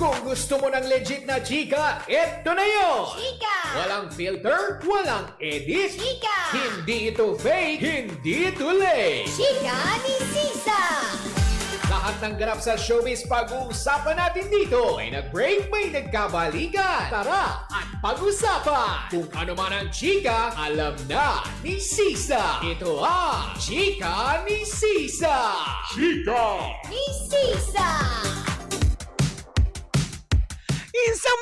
Kung gusto mo ng legit na chika, eto na yun! Chika! Walang filter, walang edit. Chika! Hindi ito fake, hindi ito late. Chika ni Sisa! Lahat ng ganap sa showbiz pag-uusapan natin dito. May nag-break, may nagkabalikan. Tara at pag-usapan. Kung ano man ang chika, alam na ni Sisa. Ito ang Chika ni Sisa. Chika! Ni Sisa! Isang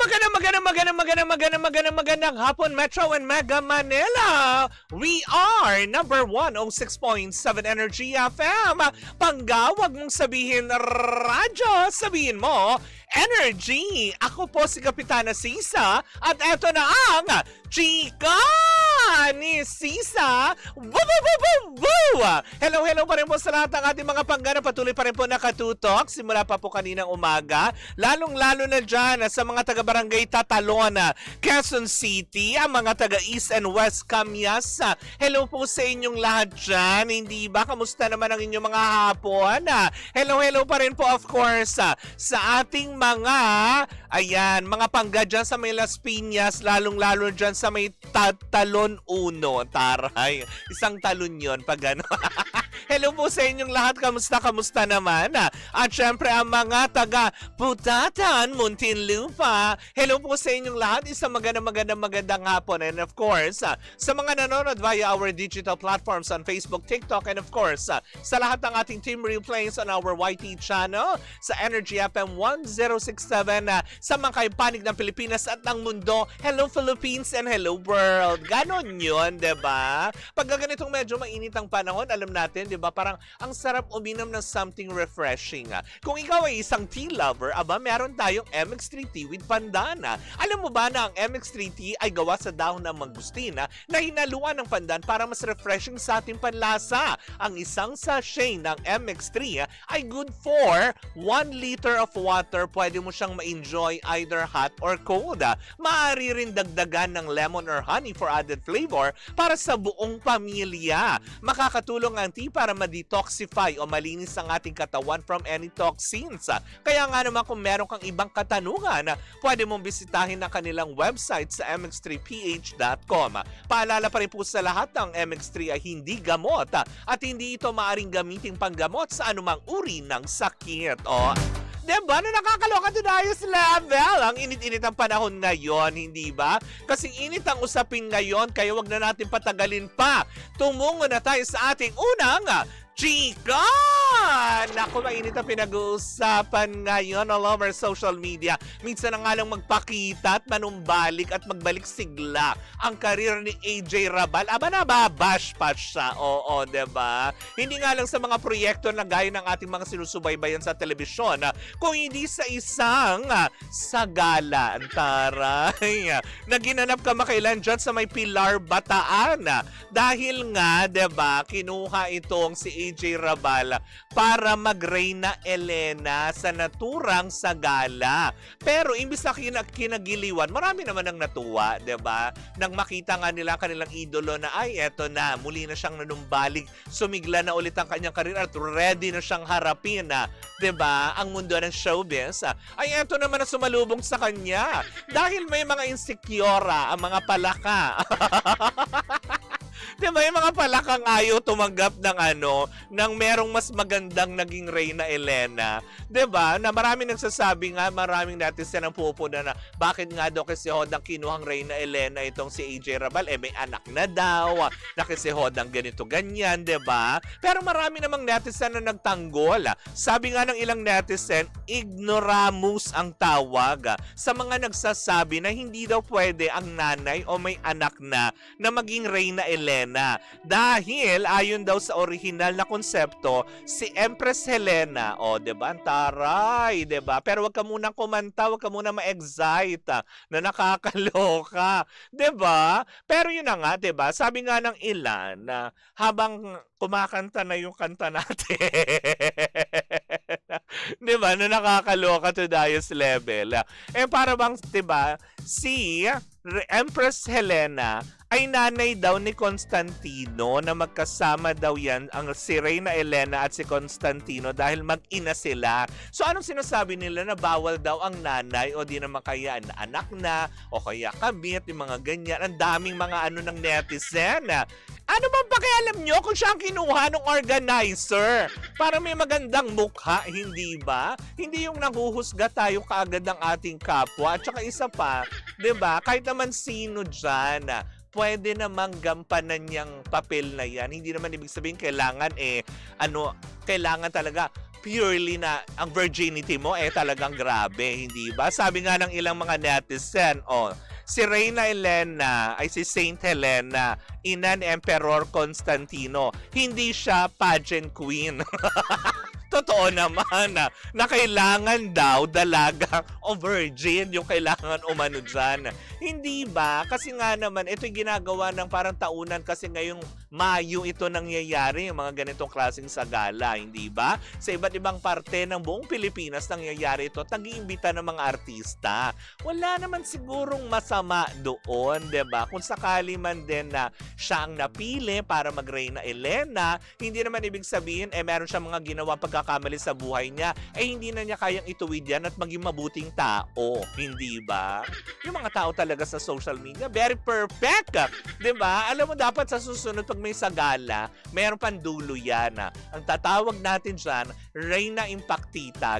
magandang hapon, Metro and Mega Manila. We are number 106.7 Energy FM. Panggawag mong sabihin radyo, sabihin mo Energy. Ako po si Kapitana Sisa at eto na ang Chika ni Sisa. Hello pa rin po sa lahat ng ating mga panggana. Patuloy pa rin po nakatutok simula pa po kaninang umaga. Lalong-lalo na dyan sa mga taga-barangay Tatalon, Quezon City, ang mga taga-East and West Camias. Hello po sa inyong lahat dyan. Hindi ba? Kamusta naman ang inyong mga hapon? Hello pa rin po of course sa ating mga pangga dyan sa may Las Piñas, lalong-lalo dyan sa may Tatalon 1. Taray, isang talon yun pag ano. Hello po sa inyong lahat. Kamusta naman? At syempre ang mga taga Putatan, Muntinlupa. Hello po sa inyong lahat. Isang magandang hapon. And of course, sa mga nanonood via our digital platforms on Facebook, TikTok, and of course, sa lahat ng ating team replays on our YT channel, sa Energy FM 1067, sa mga kaipanig ng Pilipinas at ng mundo. Hello Philippines and hello world. Ganon yun, diba? Pag ganitong medyo mainit ang panahon, alam natin, diba? Parang ang sarap uminom ng something refreshing. Kung ikaw ay isang tea lover, meron tayong MX3 Tea with Pandan. Alam mo ba na ang MX3 Tea ay gawa sa dahon ng mangustina na hinaluan ng pandan para mas refreshing sa ating panlasa? Ang isang sachet ng MX3 ay good for 1 liter of water. Pwede mo siyang ma-enjoy either hot or cold. Maaari rin dagdagan ng lemon or honey for added flavor para sa buong pamilya. Makakatulong ang tea para ma-detoxify o malinis ang ating katawan from any toxins. Kaya nga naman kung meron kang ibang katanungan, pwede mong bisitahin ang kanilang website sa mx3ph.com. Paalala pa rin po sa lahat ng MX3 ay hindi gamot at hindi ito maaring gamitin panggamot sa anumang uri ng sakit. Diba na nakakaloka to Darius level? Ang init-init ang panahon ngayon, hindi ba? Kasing init ang usapin ngayon, kaya wag na natin patagalin pa. Tumungo na tayo sa ating unang Chika! Naku, mainit ang pinag-uusapan ngayon all over social media. Minsan na nga lang magpakita at manumbalik at magbalik sigla ang karir ni AJ Rabal. Nababash pa siya. Oo, diba? Hindi nga lang sa mga proyekto na gaya ng ating mga sinusubaybayan sa telebisyon, kung hindi sa isang sagala, taray, na ginanap kamakailan dyan sa may Pilar, Bataan. Dahil nga, diba, kinuha itong si AJ Rabal para mag-Reyna Elena sa naturang sagala. Pero imbis na kinagiliwan, marami naman ang natuwa, 'di ba? Nang makita nga nila kanilang idolo na ay eto na, muli na siyang nanumbalik, sumigla na ulit ang kanyang karir at ready na siyang harapin 'di ba? Ang mundo ng showbiz. Ay eto naman na sumalubong sa kanya dahil may mga insecure ang mga palaka. Diba yung mga palakang ayaw tumanggap ng merong mas magandang naging Reyna Elena. Diba? Na marami nagsasabi nga, maraming netizen ang pupuna na bakit nga daw kasi Hodang kinuhang Reyna Elena itong si AJ Rabal, may anak na daw, na kasi Hodang ganito ganyan, diba? Pero marami namang netizen na nagtanggol. Sabi nga ng ilang netizen, ignoramus ang tawag sa mga nagsasabi na hindi daw pwede ang nanay o may anak na maging Reyna Elena. Dahil ayon daw sa original na konsepto, si Empress Helena, diba? Taray, diba? Pero wag ka munang kumanta, wag ka munang ma-excite na nakakaloka, diba? Pero yun na nga, diba? Sabi nga ng ilan na habang kumakanta na yung kanta natin, diba? Na nakakaloka to Darius level. Para bang, diba? Si Empress Helena ay nanay daw ni Constantino na magkasama daw yan ang si Reyna Elena at si Constantino dahil mag-ina sila. So anong sinasabi nila na bawal daw ang nanay o di naman kaya anak na o kaya kabit, yung mga ganyan. Ang daming mga ano ng netizen. Ano bang pakialam nyo kung siya ang kinuha ng organizer? Para may magandang mukha, hindi ba? Hindi yung nahuhusga tayo kaagad ng ating kapwa. At saka isa pa, 'di ba? Kahit naman sino dyan, pwede namang gampanan niyang papel na yan. Hindi naman ibig sabihin kailangan kailangan talaga purely na ang virginity mo talagang grabe, hindi ba? Sabi nga ng ilang mga netizen, si Reyna Elena ay si Saint Helena, ina ni Emperor Constantino. Hindi siya pageant queen. Totoo naman na kailangan daw dalaga o virgin yung kailangan umano dyan. Hindi ba? Kasi nga naman, ito'y ginagawa ng parang taunan kasi ngayong Mayo ito nangyayari, yung mga ganitong klaseng sagala, hindi ba? Sa iba't ibang parte ng buong Pilipinas nangyayari ito, tag-iimbita ng mga artista. Wala naman sigurong masama doon, di ba? Kung sakali man din na siya ang napili para mag-Reyna Elena, hindi naman ibig sabihin, meron siya mga ginawa pagkakamali sa buhay niya, hindi na niya kayang ituwid yan at maging mabuting tao, hindi ba? Yung mga tao talaga sa social media, very perfect, di ba? Alam mo, dapat sa susunod pag may sagala, mayroon pang dulo yan. Ang tatawag natin dyan, Reyna Impactita.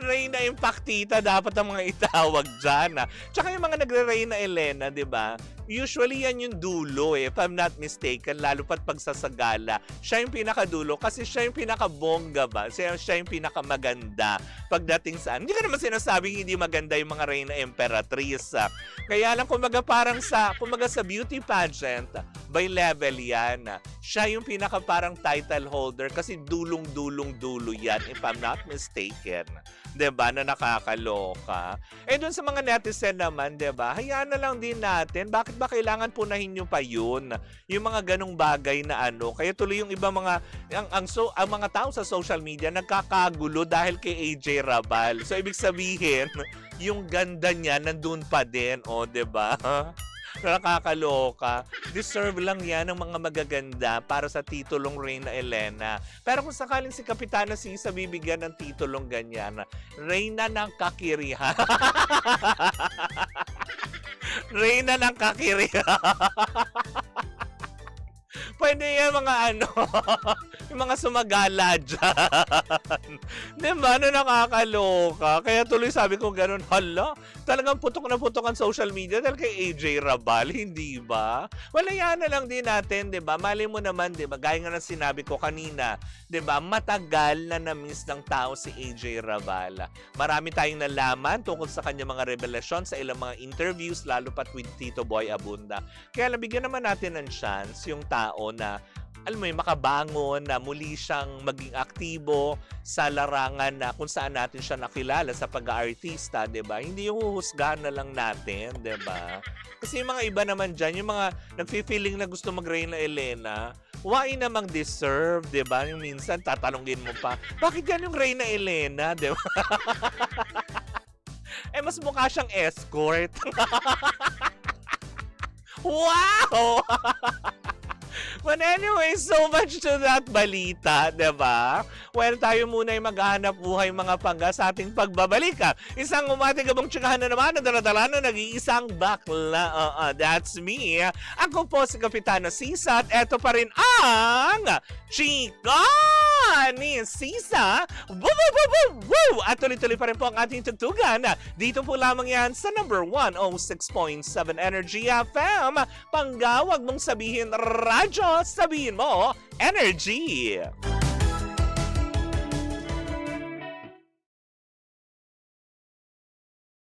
Reyna Impactita dapat ang mga itawag dyan. Tsaka yung mga nagre-Reyna Elena, di ba? Usually yan yung dulo if I'm not mistaken, lalo pat pagsasagala. Siya yung pinakadulo kasi siya yung pinakabongga ba? Siya yung pinakamaganda pagdating sa... Hindi ka naman sinasabing hindi maganda yung mga Reyna Emperatriz. Kaya lang kumaga parang kumaga sa beauty pageant, by level yan. Siya yung pinaka parang title holder kasi dulong-dulo yan if I'm not mistaken. 'Di ba? Na nakakaloka. Doon sa mga netizen naman, 'di ba? Hayaan na lang din natin. Bakit ba kailangan punahin nyo pa yun? Yung mga ganong bagay na Kaya tuloy yung iba mga ang mga tao sa social media nagkakagulo dahil kay AJ Rabal. So ibig sabihin, yung ganda niya nandun pa din, 'di ba? Nakakaloka. Deserve lang yan ng mga magaganda para sa titulong Reyna Elena. Pero kung sakaling si Kapitana Sisa bibigyan ng titulong ganyan, Reyna ng Kakiriha. Reyna ng Kakiriha. Pwede yan mga yung mga sumagala dyan. Diba? Nakakaloka. Kaya tuloy sabi ko ganun, hala, talagang putok na putok ang social media dahil kay AJ Rabal, hindi ba? Wala yan na lang din natin, diba? Mali mo naman, diba? Gaya nga na sinabi ko kanina, diba? Matagal na na-miss ng tao si AJ Rabal. Marami tayong nalaman tungkol sa kanya mga revelasyon sa ilang mga interviews, lalo pat with Tito Boy Abunda. Kaya nabigyan naman natin ng chance yung tao na alam mo yung makabangon na muli siyang maging aktibo sa larangan na kung saan natin siya nakilala sa pag-aartista, 'di ba? Hindi yung huhusgahan na lang natin, 'di ba? Kasi yung mga iba naman diyan, yung mga nagfi-feeling na gusto mag-Reyna Elena, why namang deserve, 'di ba? Yung minsan tatanungin mo pa, bakit yan yung Reyna Elena, 'di ba? Mas mukha siyang escort. Wow! But anyway, so much to that balita, diba? Well, tayo muna ay maghahanap buhay mga pangga sa ating pagbabalik. Isang umatigabong tsikahan na naman na daladala na nag-iisang bakla. That's me. Ako po si Kapitana Sisa at eto pa rin ang Chika ni Sisa. Woo! At tuloy-tuloy pa rin po ang ating tugtugan. Dito po lamang yan sa number 106.7 Energy FM. Panggawag mong sabihin radyo, sabihin mo energy.